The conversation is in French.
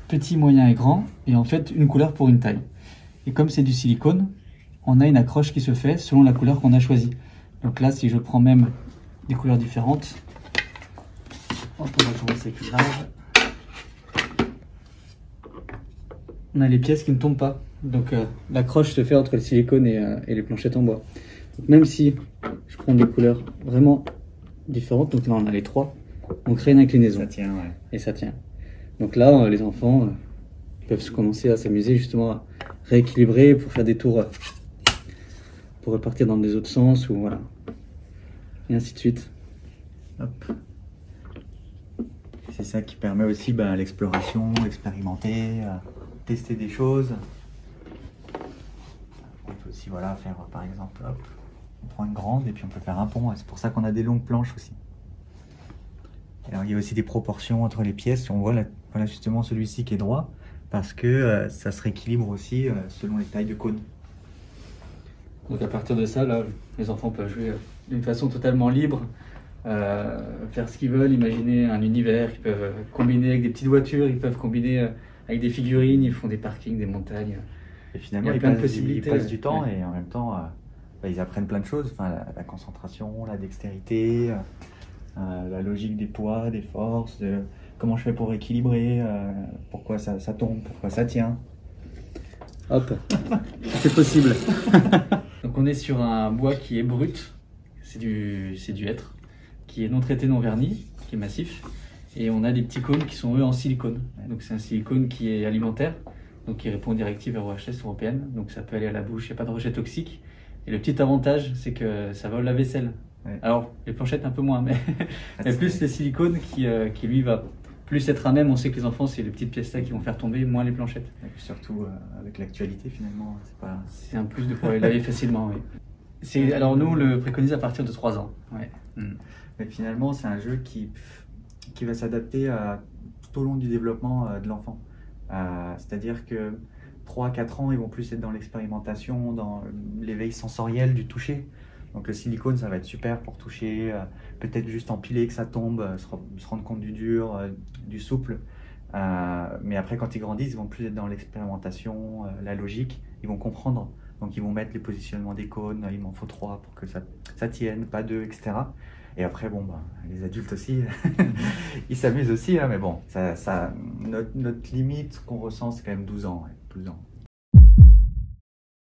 petit, moyen et grand, et en fait une couleur pour une taille. Et comme c'est du silicone, on a une accroche qui se fait selon la couleur qu'on a choisie. Donc là, si je prends même des couleurs différentes, hop, on va commencer avec l'éclairage. On a les pièces qui ne tombent pas. Donc l'accroche se fait entre le silicone et les planchettes en bois. Donc, même si je prends des couleurs vraiment différentes, donc là on a les trois, on crée une inclinaison. Ça tient, ouais. Et ça tient. Donc là, les enfants peuvent commencer à s'amuser justement à rééquilibrer pour faire des tours, pour repartir dans les autres sens, ou voilà. Et ainsi de suite. Hop. C'est ça qui permet aussi l'exploration, expérimenter, tester des choses. On peut aussi voilà, faire par exemple, hop, on prend une grande et puis on peut faire un pont. C'est pour ça qu'on a des longues planches aussi. Alors il y a aussi des proportions entre les pièces. On voit là, voilà justement celui-ci qui est droit parce que ça se rééquilibre aussi selon les tailles de cône. Donc à partir de ça, là, les enfants peuvent jouer d'une façon totalement libre, faire ce qu'ils veulent, imaginer un univers, ils peuvent combiner avec des petites voitures, ils peuvent combiner avec des figurines, ils font des parkings, des montagnes. Et finalement, il y a plein de possibilités. Ils passent du temps et en même temps, ils apprennent plein de choses. Enfin, la concentration, la dextérité, la logique des poids, des forces, comment je fais pour équilibrer, pourquoi ça tombe, pourquoi ça tient. Hop, c'est possible. Donc on est sur un bois qui est brut, c'est du hêtre, qui est non traité, non verni, qui est massif. Et on a des petits cônes qui sont eux en silicone. Donc c'est un silicone qui est alimentaire, donc qui répond aux directives RoHS européennes. Donc ça peut aller à la bouche, il n'y a pas de rejets toxiques. Et le petit avantage, c'est que ça va au lave-vaisselle. Ouais. Alors les planchettes un peu moins, mais plus le silicone qui lui va plus être à même. On sait que les enfants, c'est les petites pièces là qui vont faire tomber, moins les planchettes. Et puis surtout avec l'actualité finalement, c'est un plus de pouvoir les laver facilement. Oui. Alors nous, on le préconise à partir de 3 ans. Ouais. Mais finalement, c'est un jeu qui va s'adapter tout au long du développement de l'enfant. C'est-à-dire que 3-4 ans, ils vont plus être dans l'expérimentation, dans l'éveil sensoriel du toucher. Donc le silicone, ça va être super pour toucher, peut-être juste empiler que ça tombe, se rendre compte du dur, du souple. Mais après, quand ils grandissent, ils vont plus être dans l'expérimentation, la logique, ils vont comprendre. Donc ils vont mettre les positionnements des cônes, il m'en faut 3 pour que ça tienne, pas 2, etc. Et après, bon, les adultes aussi, ils s'amusent aussi, hein, mais bon, notre limite qu'on ressent, c'est quand même 12 ans. Ouais, 12 ans.